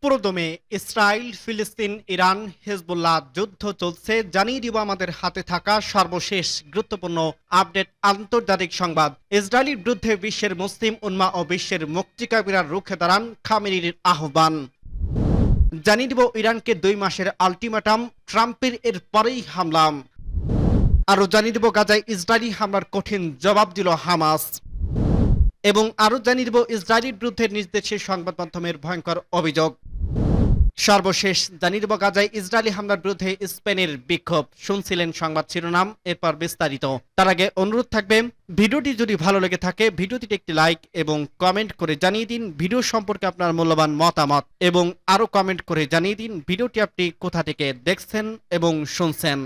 পুরোদমে ইসরায়েল, ফিলিস্তিন, Iran, Hezbollah যুদ্ধ চলছে। জানিয়ে দিব আমাদের হাতে থাকা সর্বশেষ গুরুত্বপূর্ণ আপডেট আন্তর্জাতিক সংবাদ। ইসরায়েলের বিরুদ্ধে বিশ্বের মুসলিম উম্মাহ ও বিশ্বের মুক্তিকামীরা রুখে দাঁড়ান, খামেনির আহ্বান। জানিয়ে দিব ইরানকে 2 মাসের আলটিমেটাম, ট্রাম্পের এর পরেই হামলা। আরও জানিয়ে দিব গাজায় ইসরায়েলি হামলার কঠিন জবাব দিল হামাস। এবং আরও জানিয়ে দিব ইসরায়েলের বিরুদ্ধে নিজ দেশের সংবাদ মাধ্যমের ভয়ঙ্কর অভিযোগ। সর্বশেষ জানিয়ে দেব গাজায় ইসরায়েলি হামলার বিরুদ্ধে স্পেনের বিক্ষোভ। শুনছিলেন সংবাদ শিরোনাম, এরপর বিস্তারিত। তার আগে অনুরোধ থাকবে, ভিডিওটি যদি ভালো লেগে থাকে ভিডিওটিতে একটি লাইক এবং কমেন্ট করে জানিয়ে দিন ভিডিও সম্পর্কে আপনার মূল্যবান মতামত, এবং আরও কমেন্ট করে জানিয়ে দিন ভিডিওটি আপনি কোথা থেকে দেখছেন এবং শুনছেন।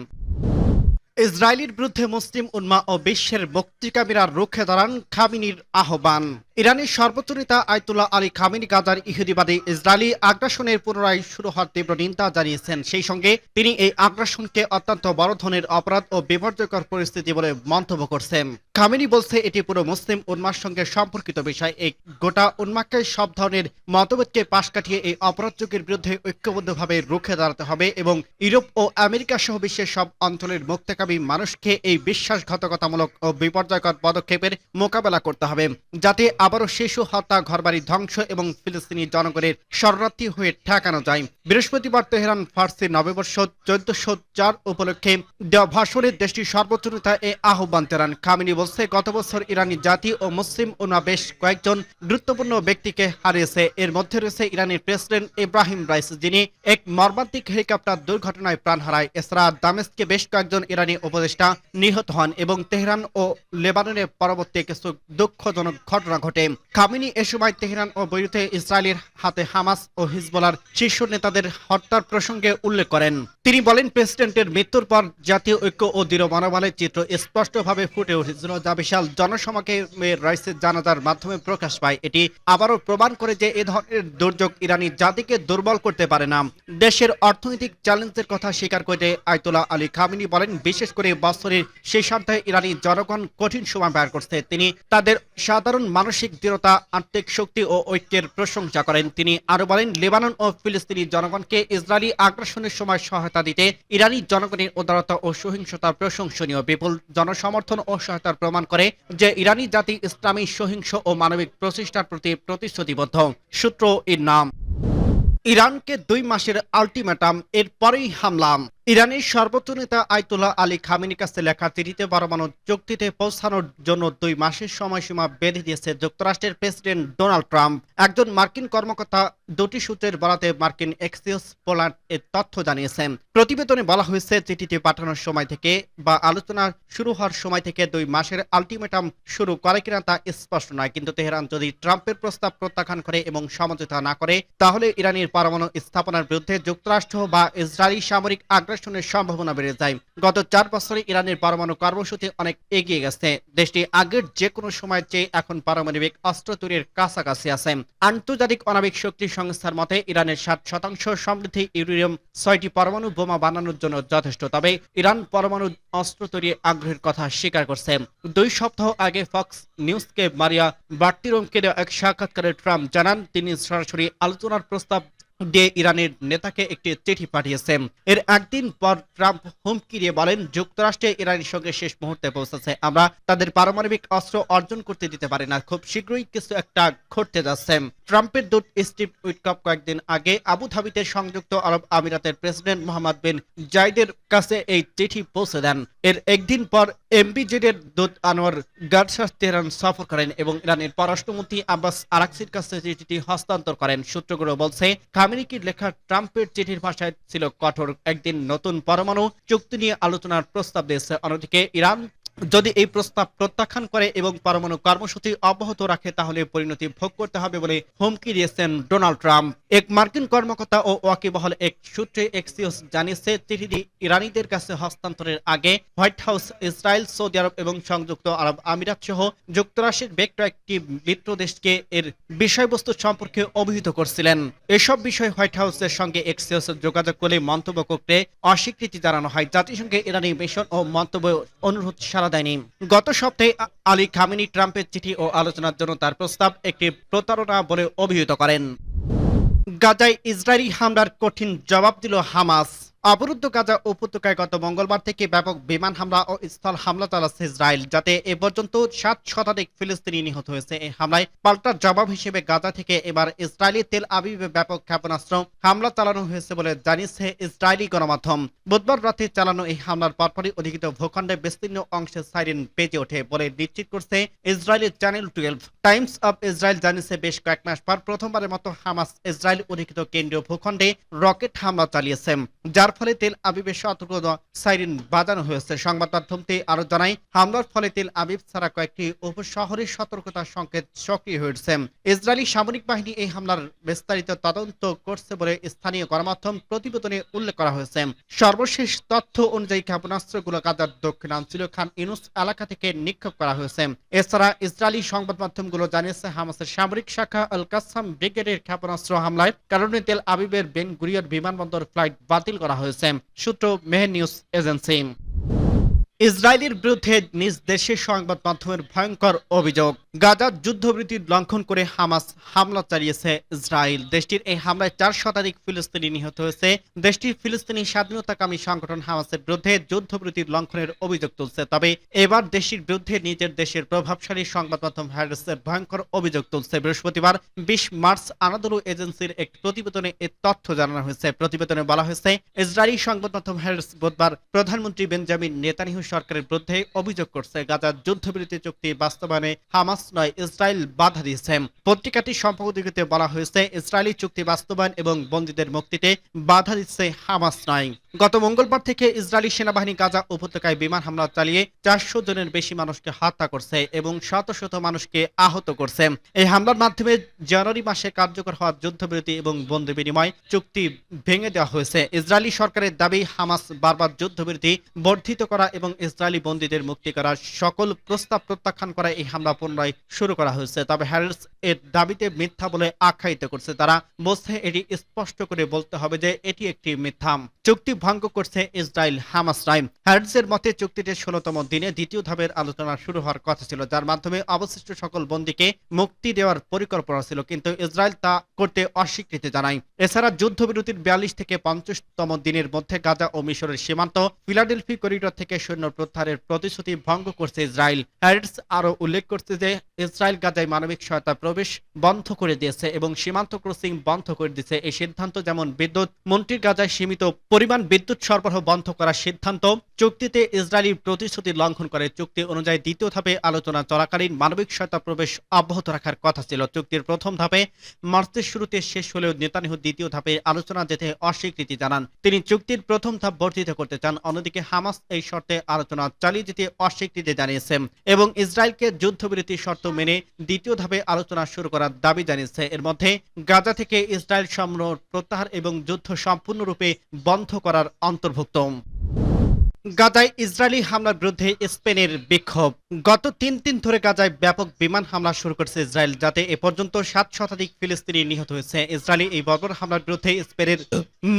ইসরায়েলের বিরুদ্ধে মুসলিম উম্মাহ ও বিশ্বের মুক্তিকামীরা রুখে দাঁড়ান, খামেনির আহ্বান। ইরানের সর্বোচ্চ নেতা আয়াতুল্লাহ আলী খামেনি গাজার ইহুদিবাদী ইসরায়েলি আগ্রাসনের পুনরায় শুরু হওয়ার তীব্র নিন্দা জানিয়েছেন। সেই সঙ্গে তিনি এই আগ্রাসনকে অত্যন্ত বড় ধরনের অপরাধ ও বিপর্যয়কর পরিস্থিতি বলে মন্তব্য করছেন। খামেনি বলছে, এটি পুরো মুসলিম উম্মাহর সঙ্গে সম্পর্কিত বিষয়। এই গোটা উম্মাহকে সব ধরনের মতভেদকে পাশ কাটিয়ে এই অপরাধযোগের বিরুদ্ধে ঐক্যবদ্ধভাবে রুখে দাঁড়াতে হবে এবং ইউরোপ ও আমেরিকা সহ বিশ্বের সব অঞ্চলের মুক্তিকামী মানুষকে এই বিশ্বাসঘাতকতামূলক ও বিপর্যয়কর পদক্ষেপের মোকাবেলা করতে হবে, যাতে আবারও শিশু হত্যা, ঘরবাড়ি ধ্বংস এবং ফিলিস্তিনি জনগণের শরণার্থী হয়ে ঠেকানো যায়। বৃহস্পতিবার তেহরান ফার্সি নববর্ষ 1404 উপলক্ষে দেওয়া ভাষণে দেশটির সর্বোচ্চ নেতা এ আহ্বান জানান। খামেনি বলছে, গত বছর ইরানি জাতি ও মুসলিম উম্মাহ বেশ কয়েকজন গুরুত্বপূর্ণ ব্যক্তিকে হারিয়েছে। এর মধ্যে রয়েছে ইরানের প্রেসিডেন্ট ইব্রাহিম রাইসি, যিনি এক মর্মান্তিক হেলিকপ্টার দুর্ঘটনায় প্রাণ হারায়। এছাড়া দামেস্কে বেশ কয়েকজন ইরানি উপদেষ্টা নিহত হন এবং তেহরান ও লেবাননে পরবর্তী কিছু দুঃখজনক ঘটনা ঘটে। খামেনি এ সময় তেহরান ও বৈরুতে ইসরায়েলের হাতে হামাস ও হিজবুল্লাহর শীর্ষ নেতাদের হত্যার প্রসঙ্গে উল্লেখ করেন। তিনি বলেন, প্রেসিডেন্টের মৃত্যুর পর জাতীয় ঐক্য ও দৃঢ় মনোবলের চিত্র স্পষ্টভাবে ফুটে উঠেছিল, যা বিশাল জনসমাগমে রাইসের জানাজার মাধ্যমে প্রকাশ পায়। এটি আবারও প্রমাণ করে যে এ ধরনের দুর্যোগ ইরানি জাতিকে দুর্বল করতে পারে না। দেশের অর্থনৈতিক চ্যালেঞ্জের কথা স্বীকার করে আয়াতুল্লাহ আলী খামেনি বলেন, বিশেষ করে বছরের শেষার্ধে ইরানি জনগণ কঠিন সময় ব্যয় করছে। তিনি তাদের সাধারণ মানসিক দৃঢ়তা, আত্মিক শক্তি ও ঐক্যের প্রশংসা করেন। তিনি আরো বলেন, লেবানন ও ফিলিস্তিনি জনগণকে ইসরায়েলি আগ্রাসনের সময় সহায়তা দিতে ইরানি জনগণের উদারতা ও সহিংসতা প্রশংসনীয়। বিপুল জনসমর্থন ও সহায়তার প্রমাণ করে যে ইরানি জাতি ইসলামী সহিংস ও মানবিক প্রচেষ্টার প্রতি প্রতিশ্রুতিবদ্ধ। সূত্র এর নাম। ইরানকে 2 মাসের আলটিমেটাম, এর পরেই হামলা। ইরানের সর্বোচ্চ নেতা আয়াতুল্লাহ আলী খামেনির কাছে লেখা চিঠিতে পরমাণু চুক্তিতে পৌঁছানোর জন্য 2 মাসের সময়সীমা বেঁধে দিয়েছে যুক্তরাষ্ট্রের প্রেসিডেন্ট ডোনাল্ড ট্রাম্প। একজন মার্কিন কর্মকর্তা দুটি সূত্রের বরাতে মার্কিন এক্সিওস পোলার এর তথ্য জানিয়েছেন। প্রতিবেদনে বলা হয়েছে, চিঠিটি পাঠানোর সময় থেকে বা আলোচনা শুরু হওয়ার সময় থেকে 2 মাসের আলটিমেটাম শুরু করে কিনা তা স্পষ্ট নয়, কিন্তু তেহরান যদি ট্রাম্পের প্রস্তাব প্রত্যাখ্যান করে এবং সমঝোতা না করে, তাহলে ইরানের পরমাণু স্থাপনার বিরুদ্ধে যুক্তরাষ্ট্র বা ইসরায়েলি সামরিক আগ্রাসনের সম্ভাবনা বেড়ে যায়। গত 4 বছরে ইরানের পরমাণু কর্মসূচি অনেক এগিয়ে গেছে। দেশটি আগের যে কোনো সময়ের চেয়ে এখন পারমাণবিক অস্ত্র তৈরির কাছাকাছি আছে। আন্তর্জাতিক আণবিক শক্তি সংস্থার মতে ইরানের 7% সমৃদ্ধি ইউরেনিয়াম 6টি পরমাণু বোমা বানানোর জন্য যথেষ্ট। তবে ইরান পরমাণু অস্ত্র তৈরি আগ্রহের কথা স্বীকার করছে। 2 সপ্তাহ আগে ফক্স নিউজকে মারিয়া বার্তিরোমকে দেওয়া এক সাক্ষাৎকারে ট্রাম্প জানান, তিনি সরাসরি আলোচনার প্রস্তাব দিয়ে ইরানের নেতাকে একটি চিঠি পাঠিয়েছেন। এর একদিন পর ট্রাম্প হুমকি দিয়ে বলেন, যুক্তরাষ্ট্রে ইরানের সঙ্গে শেষ মুহূর্তে পৌঁছেছে। আমরা তাদের পারমাণবিক অস্ত্র অর্জন করতে দিতে পারি না। খুব শীঘ্রই কিছু একটা ঘটতে যাচ্ছে। ট্রাম্পের দূত স্টিভ উইটকফ কয়েকদিন আগে আবুধাবিতে সংযুক্ত আরব আমিরাতের প্রেসিডেন্ট মোহাম্মদ বিন জায়েদের কাছে এই চিঠি পৌঁছে দেন। এর একদিন পর এমবিজেডের দূত আনোয়ার গারশাস তেহরান সফর করেন এবং ইরানের পররাষ্ট্রমন্ত্রী আব্বাস আরাকচির কাছে চিঠিটি হস্তান্তর করেন। সূত্রগুলো বলছে, খামেনির লেখা ট্রাম্পের চিঠির ভাষায় ছিল কঠোর। একদিন নতুন পরমাণু চুক্তি নিয়ে আলোচনার প্রস্তাব দিয়েছে। অন্যদিকে ইরান যদি এই প্রস্তাব প্রত্যাখ্যান করে এবং পরমাণু কর্মসূচি অব্যাহত রাখে, তাহলে পরিণতি ভোগ করতে হবে বলে হুমকি দিয়েছেন ডোনাল্ড ট্রাম্প। এক মার্কিন কর্মকর্তা ও ওয়াকিবহাল এক সূত্রে এক্সিওস জানিয়েছে, চিঠিটি ইরানিদের কাছে হস্তান্তরের আগে হোয়াইট হাউস ইসরায়েল, সৌদি আরব এবং সংযুক্ত আরব আমিরাত সহ যুক্তরাষ্ট্রের বেশ কয়েকটি মিত্র দেশকে এর বিষয়বস্তু সম্পর্কে অবহিত করছিলেন। এসব বিষয় হোয়াইট হাউসের সঙ্গে এক্সিওস যোগাযোগ করে মন্তব্য করতে অস্বীকৃতি জানানো হয়। জাতিসংঘে ইরানি মিশন ও মন্তব্য অনুরোধ সারা দেয়নি। গত সপ্তাহে আলী খামেনি ট্রাম্পের চিঠি ও আলোচনার জন্য তার প্রস্তাব একটি প্রতারণা বলে অভিহিত করেন। গাজায় ইসরায়েলি হামলার কঠিন জবাব দিল হামাস। অবরুদ্ধ গাজা উপত্যকায় গত মঙ্গলবার থেকে ব্যাপক বিমান হামলা ও স্থল হামলা চালাচ্ছে ইসরায়েল, যাতে এ পর্যন্ত 7 শতাধিক ফিলিস্তিনি নিহত হয়েছে। এই হামলায় পাল্টা জবাব হিসেবে গাজা থেকে এবার ইসরায়েলি তেল আবিবে ব্যাপক ক্ষেপণাস্ত্র হামলা চালানো হয়েছে বলে জানিয়েছে ইসরায়েলি গণমাধ্যম। বুধবার রাতে চালানো এই হামলার পরপরই অধিকৃত ভূখণ্ডে বিস্তীর্ণ অংশে সাইরেন বেজে ওঠে বলে নিশ্চিত করছে Israeli channel 12। Times of Israel জানিয়েছে বেশ কয়েক মাস পর প্রথমবারের মতো হামাস ইসরায়েল অধিকৃত কেন্দ্রীয় ভূখণ্ডে রকেট হামলা চালিয়েছে, যার ফলে তেল আবিবে সতর্ক সাইরেন বাজানো হয়েছে। সংবাদ মাধ্যমটি আরো জানায়, হামলার ফলে তেল আবিব ছাড়া কয়েকটি উপশহরের সতর্কতার সংকেত সক্রিয় হয়েছে। ইসরায়েলি সামরিক বাহিনী এই হামলার বিস্তারিত তদন্ত করছে বলে স্থানীয় গণমাধ্যম প্রতিবেদনে উল্লেখ করা হয়েছে। সর্বশেষ তথ্য অনুযায়ী ক্ষেপণাস্ত্রগুলো গাজার দক্ষিণাঞ্চলীয় খান ইউনুস এলাকা থেকে নিক্ষেপ করা হয়েছে। এছাড়া ইসরায়েলি সংবাদ মাধ্যমগুলো জানিয়েছে, হামাসের সামরিক শাখা আল কাসাম ব্রিগেডের ক্ষেপণাস্ত্র হামলার কারণে তেল আবিবের বেন গুরিয়ন বিমানবন্দর ফ্লাইট বাতিল করা হয়েছে। সূত্র মেহের নিউজ এজেন্সি। ইসরায়েলের বিরুদ্ধে নিজ দেশের সংবাদ মাধ্যমের ভয়ঙ্কর অভিযোগ। গাজার যুদ্ধবিরতি লঙ্ঘন করে হামাস হামলা চালিয়েছে ইসরায়েল। দেশটির এই হামলায় 4 শতাধিক ফিলিস্তিনি নিহত হয়েছে। দেশটির ফিলিস্তিনি স্বাধীনতাকামী সংগঠন হামাসের বিরুদ্ধে যুদ্ধবিরতির লঙ্ঘনের অভিযোগ তুলছে। তবে এবার দেশটির বিরুদ্ধে নিজের দেশের প্রভাবশালী সংবাদ মাধ্যম হ্যারেসের ভয়ঙ্কর অভিযোগ তুলছে। বৃহস্পতিবার 20 মার্চ আনাদোলু এজেন্সির এক প্রতিবেদনে এ তথ্য জানানো হয়েছে। প্রতিবেদনে বলা হয়েছে, ইসরায়েলি সংবাদ মাধ্যম হ্যারেস বুধবার প্রধানমন্ত্রী বেঞ্জামিন নেতানিয়াহু সরকারের বিরুদ্ধে অভিযোগ করছে, গাজার যুদ্ধবিরতি চুক্তি বাস্তবায়নে হামাস নয় ইসরায়েল বাধা দিয়েছে। পত্রিকাটি সম্পাদকীয়তে বলা হয়েছে, ইসরায়েলি চুক্তি বাস্তবায়ন এবং বন্দীদের মুক্তিতে বাধা দিচ্ছে হামাস নয়। গত মঙ্গলবার থেকে ইসরায়েলি সেনাবাহিনী গাজা উপত্যকায় বিমান হামলা চালিয়ে 400 জনের বেশি মানুষকে হত্যা করছে এবং শত শত মানুষকে আহত করছে। এই হামলার মাধ্যমে জানুয়ারি মাসে কার্যকর হওয়া যুদ্ধবিরতি এবং বন্দী বিনিময় চুক্তি ভেঙে দেওয়া হয়েছে। ইসরায়েলি সরকারের দাবি, হামাস বারবার যুদ্ধবিরতি বর্ধিত করা এবং ইসরায়েলি বন্দীদের মুক্তি করার সকল প্রস্তাব প্রত্যাখ্যান করা এই হামলা পুনরায় শুরু করা হয়েছে। তবে হ্যারেস এর দাবিতে মিথ্যা বলে আখ্যায়িত করছে। তারা বলছে, এটি স্পষ্ট করে বলতে হবে যে এটি একটি মিথ্যা। চুক্তি ভঙ্গ করছে ইসরায়েল, হামাস নয়। হ্যারেসের মতে চুক্তিতে 16তম দিনে দ্বিতীয় ধাপের আলোচনা শুরু হওয়ার কথা ছিল, যার মাধ্যমে অবশিষ্ট সকল বন্দীকে মুক্তি দেওয়ার পরিকল্পনা ছিল, কিন্তু ইসরায়েল তা করতে অস্বীকৃতি জানায়। এছাড়া যুদ্ধবিরতির 42 থেকে 50তম দিনের মধ্যে গাজা ও মিশরের সীমান্ত ফিলাডেলফি করিডোর থেকে সৈন্য প্রত্যাহারের প্রতিশ্রুতি ভঙ্গ করছে ইসরায়েল। হ্যারেস আরো উল্লেখ করছে যে ইসরায়েল গাজায় মানবিক সহায়তা প্রবেশ বন্ধ করে দিয়েছে এবং সীমান্ত ক্রসিং বন্ধ করে দিয়েছে। এই সিদ্ধান্ত, যেমন বিদ্যুৎ মন্ত্রীর গাজায় সীমিত পরিমাণ বিদ্যুৎ সরবরাহ বন্ধ করার সিদ্ধান্ত, চুক্তিতে ইসরায়েলি প্রতিশ্রুতি লঙ্ঘন করে। চুক্তি অনুযায়ী দ্বিতীয় ধাপে আলোচনা চলাকালীন মানবিক সহায়তা প্রবেশ অব্যাহত রাখার কথা ছিল। চুক্তির প্রথম ধাপে মার্চের শুরুতে শেষ হলেও নেতানিয়াহু দ্বিতীয় ধাপে আলোচনা যেতে অস্বীকৃতি জানান। তিনি চুক্তির প্রথম ধাপ বর্ধিত করতে চান। অন্যদিকে হামাস এই শর্তে আলোচনা চালিয়ে যেতে অস্বীকৃতি জানিয়েছে এবং ইসরায়েলকে যুদ্ধবিরতির শর্ত মেনে দ্বিতীয় ধাপে আলোচনা শুরু করার দাবি জানিয়েছে। এর মধ্যে গাজা থেকে ইসরায়েল সৈন্য প্রত্যাহার এবং যুদ্ধ সম্পূর্ণরূপে বন্ধ করার অন্তর্ভুক্ত। গাজায় ইসরায়েলি হামলার বিরুদ্ধে স্পেনের বিক্ষোভ। গত 3 দিন ধরে গাজায় ব্যাপক বিমান হামলা শুরু করেছে ইসরায়েল, যাতে এ পর্যন্ত 7 শতাধিক ফিলিস্তিনি নিহত হয়েছে। ইসরায়েলি এই বর্বর হামলার বিরুদ্ধে স্পেনের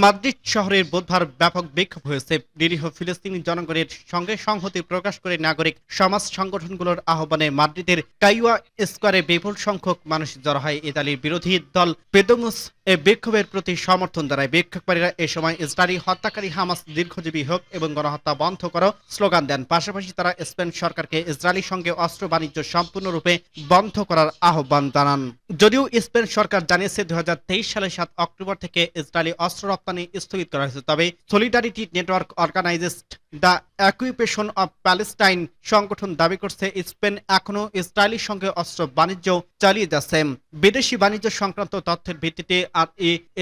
মাদ্রিদ শহরের বুধবার ব্যাপক বিক্ষোভ হয়েছে। নিরীহ ফিলিস্তিনি জনগণের সঙ্গে সংহতি প্রকাশ করে নাগরিক সমাজ সংগঠনগুলোর আহ্বানে মাদ্রিদের কাইওয়া স্কোয়ারে বিপুল সংখ্যক মানুষ জড়ো হয়। ইতালির বিরোধী দল পেদোমুস এই বিক্ষোভের প্রতি সমর্থন জানায়। বিক্ষোভকারীরা এ সময় ইসরায়েলি হত্যাকারী হামাস দীর্ঘজীবী হোক এবং গণহত্যা বন্ধ করো স্লোগান দেন। পাশাপাশি তারা স্পেন সরকারকে ইসরায়েলের সঙ্গে অস্ত্র বাণিজ্য সম্পূর্ণরূপে বন্ধ করার আহ্বান জানান। যদিও স্পেন সরকার জানিয়েছে 2023 সালের 7 অক্টোবর থেকে ইসরায়েলি অস্ত্র রপ্তানি স্থগিত করা হয়েছে, তবে solidarity network organized the occupation of Palestine সংগঠন দাবি করছে স্পেন এখনো ইসরায়েলের সঙ্গে অস্ত্র বাণিজ্য চালিয়ে যাচ্ছে। বিদেশি বাণিজ্য সংক্রান্ত তথ্যের ভিত্তিতে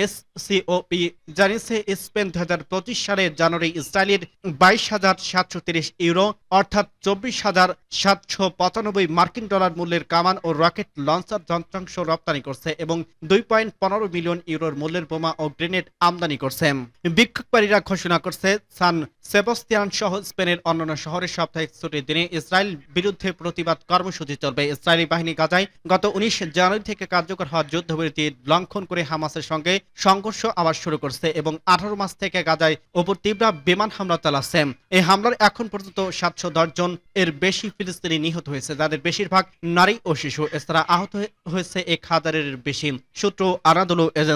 RESCOP জানিয়েছে, স্পেন 2025 সালের জানুয়ারি ইসরায়েলের 22,730 ইউরো অর্থাৎ 24,795 মার্কিন ডলার মূল্যের কামান ও রকেট লঞ্চার যন্ত্রাংশ রপ্তানি করছে এবং 2.15 মিলিয়ন ইউরোর মূল্যের বোমা ও গ্রেনেড আমদানি করছে। বিক্ষোভকারীরা ঘোষণা করছে, সান সেবাস্তিয়ান সহ স্পেনের অন্যান্য শহরের সাপ্তাহিক ছুটির দিনে ইসরায়েল বিরুদ্ধে প্রতিবাদ কর্মসূচি চলবে। ইসরায়েলি বাহিনী গাজায় গত 19 জানুয়ারি থেকে কার্যকর হওয়া যুদ্ধবিরতি লঙ্ঘন করে হামাসের সঙ্গে সংঘর্ষ আবার শুরু করছে এবং 18 মাস থেকে গাজায় উপর তীব্র বিমান হামলা চালাচ্ছে। এই হামলার এখন পর্যন্ত 710 জন এর বেশি ফিলিস্তিনি নিহত হয়েছে, যাদের বেশিরভাগ নারী ও শিশু। এছাড়া আহত হয়েছে 1000-এর বেশি। সূত্র আনাদোলু এজেন্সি।